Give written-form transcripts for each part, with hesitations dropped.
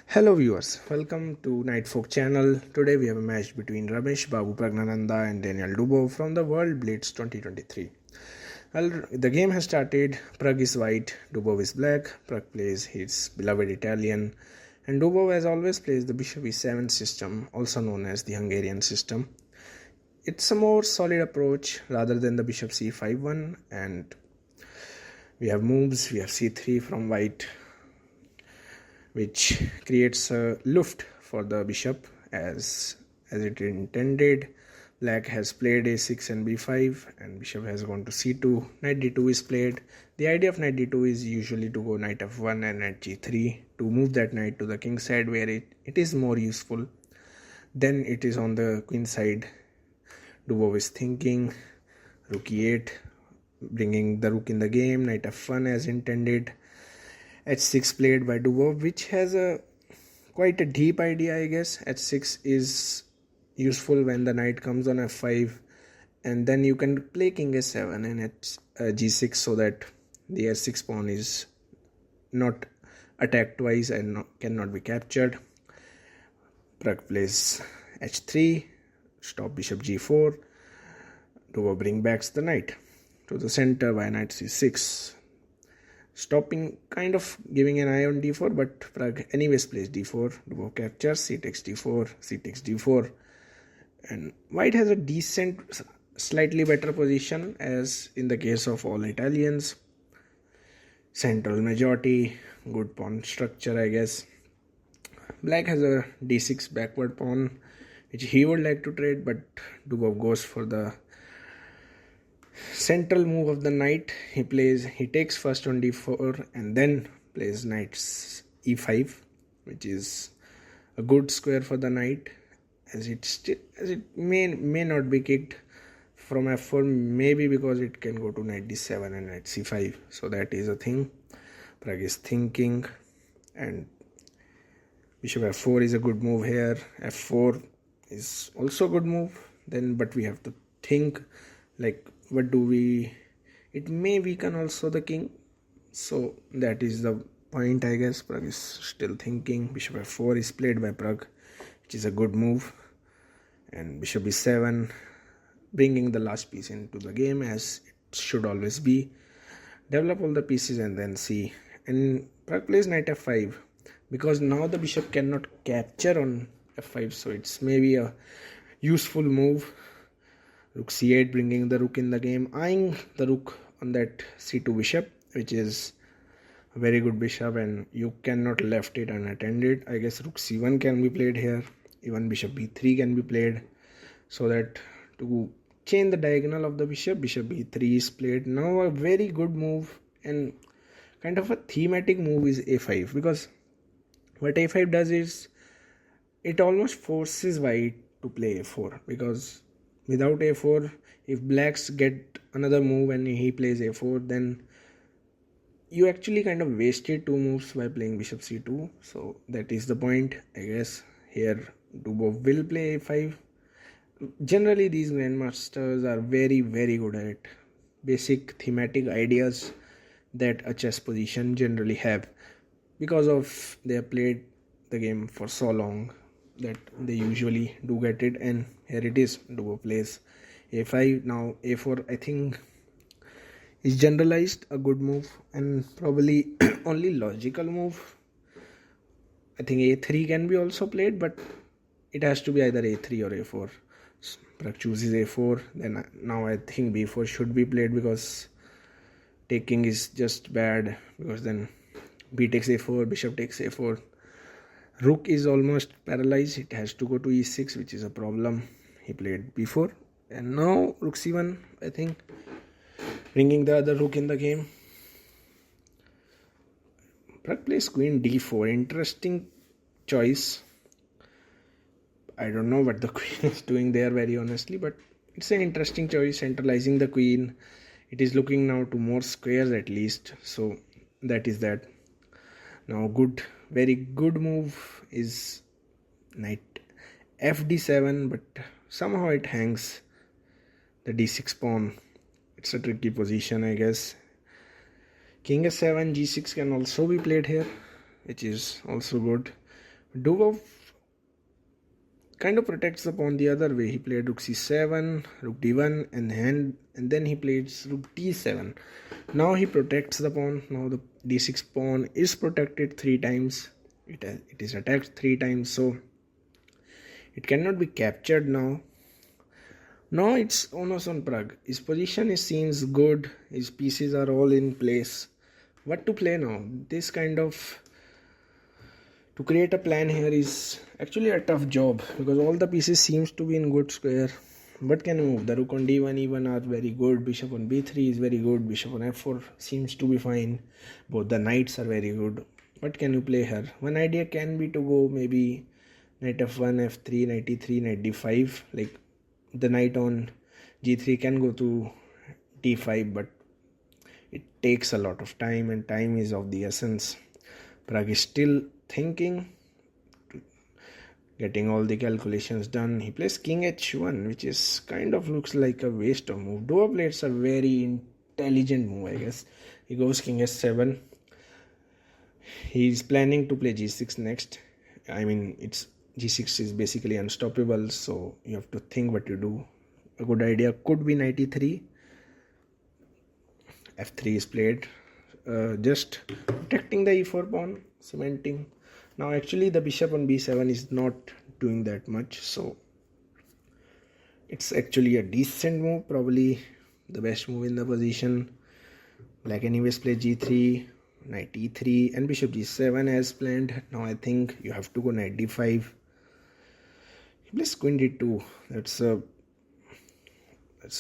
Hello viewers, welcome to Night Folk channel. Today we have a match between Ramesh Babu Praggnanadhaa and Daniel Dubov from the World Blitz 2023. Well, the game has started. Prag is white, Dubov is black. Prag plays his beloved Italian, and Dubov as always plays the bishop e7 system, also known as the Hungarian system. It's a more solid approach rather than the bishop c5 one, and we have moves. We have c3 from white, which creates a luft for the bishop as it intended. Black has played a6 and b5, and bishop has gone to c2. Knight d2 is played. The idea of knight d2 is usually to go knight f1 and knight g3 to move that knight to the king side, where it is more useful. Then it is on the queen side. Dubov is thinking rook e8, bringing the rook in the game. Knight f1 as intended. h6 played by Dubov, which has quite a deep idea, I guess. h6 is useful when the knight comes on f5, and then you can play king s7 and g6 so that the s6 pawn is not attacked twice and cannot be captured. Prag plays h3, stop bishop g4. Dubov bring back the knight to the center by knight c6. Stopping, kind of giving an eye on d4, but Prag anyways plays d4. Dubov captures, c takes d4, c takes d4. And white has a decent, slightly better position as in the case of all Italians. Central majority, good pawn structure, I guess. Black has a d6 backward pawn, which he would like to trade, but Dubov goes for the central move of the knight. He takes first on d4 and then plays knight e5, which is a good square for the knight, as it may not be kicked from f4, maybe because it can go to knight d7 and knight c5. So that is a thing. Prag is thinking, and bishop f4 is a good move here. f4 is also a good move. Then, but we have to think, like, what do we? It may weaken also the king, so that is the point, I guess. Prag is still thinking. Bishop f4 is played by Prag, which is a good move, and bishop e7, bringing the last piece into the game, as it should always be. Develop all the pieces and then see. And Prag plays knight f5 because now the bishop cannot capture on f5, so it's maybe a useful move. Rook c8, bringing the rook in the game, eyeing the rook on that c2 bishop, which is a very good bishop, and you cannot left it unattended. I guess rook c1 can be played here. Even bishop b3 can be played, so that to change the diagonal of the bishop b3 is played. Now a very good move and kind of a thematic move is a5, because what a5 does is it almost forces white to play a4, because without a4, if blacks get another move and he plays a4, then you actually kind of wasted two moves by playing bishop c2. So that is the point, I guess. Here Dubov will play a5. Generally these grandmasters are very good at basic thematic ideas that a chess position generally have, because of they have played the game for so long that they usually do get it. And here it is, Dubov plays a5. Now a4, I think, is generalized a good move and probably only logical move. I think a3 can be also played, but it has to be either a3 or a4. Prag chooses a4. Then now I think b4 should be played, because taking is just bad, because then b takes a4, bishop takes a4. Rook is almost paralyzed. It has to go to e6, which is a problem. He played b4, and now rook c1, I think, bringing the other rook in the game. Prag plays queen d4. Interesting choice. I don't know what the queen is doing there, very honestly, but it's an interesting choice, centralizing the queen. It is looking now to more squares at least, so that is that. Now very good move is knight fd7, but somehow it hangs the d6 pawn. It's a tricky position, I guess. King s7, g6 can also be played here, which is also good. Dubov kind of protects the pawn the other way. He played rook c7, rook d1, and then he played rook d7. Now he protects the pawn. Now the d6 pawn is protected 3 times. It is attacked 3 times, so it cannot be captured now. Now it's onus on Pragg. His position seems good. His pieces are all in place. What to play now? This kind of to create a plan here is actually a tough job because all the pieces seems to be in good square. What can move? The rook on d1 even are very good. Bishop on b3 is very good. Bishop on f4 seems to be fine. Both the knights are very good. What can you play here? One idea can be to go maybe knight f1, f3, knight e3, knight d5. Like the knight on g3 can go to d5, but it takes a lot of time and time is of the essence. Pragg is still thinking, getting all the calculations done. He plays king h1, which is kind of looks like a waste of move. Dubov plays a very intelligent move, I guess. He goes king h7. He's planning to play g6 next. I mean, it's g6 is basically unstoppable, so you have to think what you do. A good idea could be knight e3. f3 is played, just protecting the e4 pawn, cementing. Now actually the bishop on b7 is not doing that much, so it's actually a decent move, probably the best move in the position. Black anyways play g3, knight e3 and bishop g7 as planned. Now I think you have to go knight d5. He plays queen d2. That's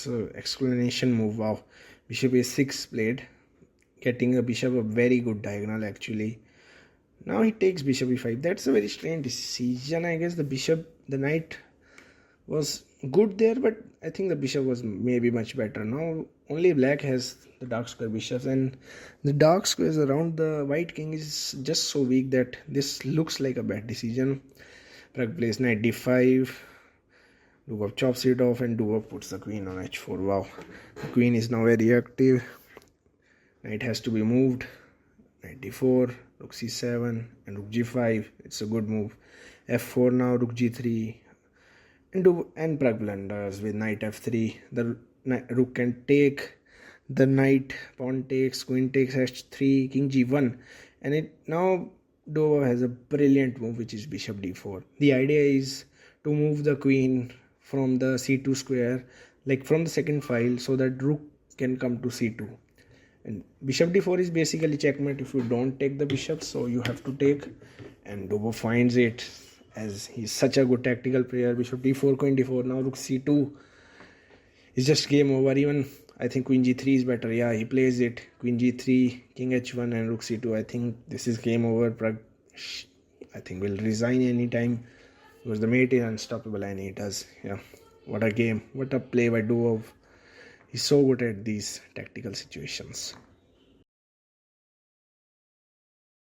a explanation move. Wow. Bishop a6 played, getting a bishop a very good diagonal actually. Now he takes bishop e5. That's a very strange decision. I guess the knight was good there, but I think the bishop was maybe much better. Now only black has the dark square bishops, and the dark squares around the white king is just so weak that this looks like a bad decision. Pragg plays knight d5. Dubov chops it off and Dubov puts the queen on h4. Wow, the queen is now very active. Knight has to be moved. Knight d4, rook c7 and rook g5. It's a good move. f4 now, rook g3, and Pragg blunders with knight f3. The rook can take, the knight, pawn takes, queen takes h3, king g1, and it now Dubov has a brilliant move, which is bishop d4. The idea is to move the queen from the c2 square, like from the second file, so that rook can come to c2. And bishop d4 is basically checkmate if you don't take the bishop, so you have to take, and Dubov finds it as he's such a good tactical player. Bishop d4, queen d4, now rook c2 is just game over. Even I think queen g3 is better. Yeah, he plays it. Queen g3, king h1 and rook c2. I think this is game over. Pragg, I think, will resign anytime because the mate is unstoppable, and he does. Yeah, what a game. What a play by Dubov. He's so good at these tactical situations.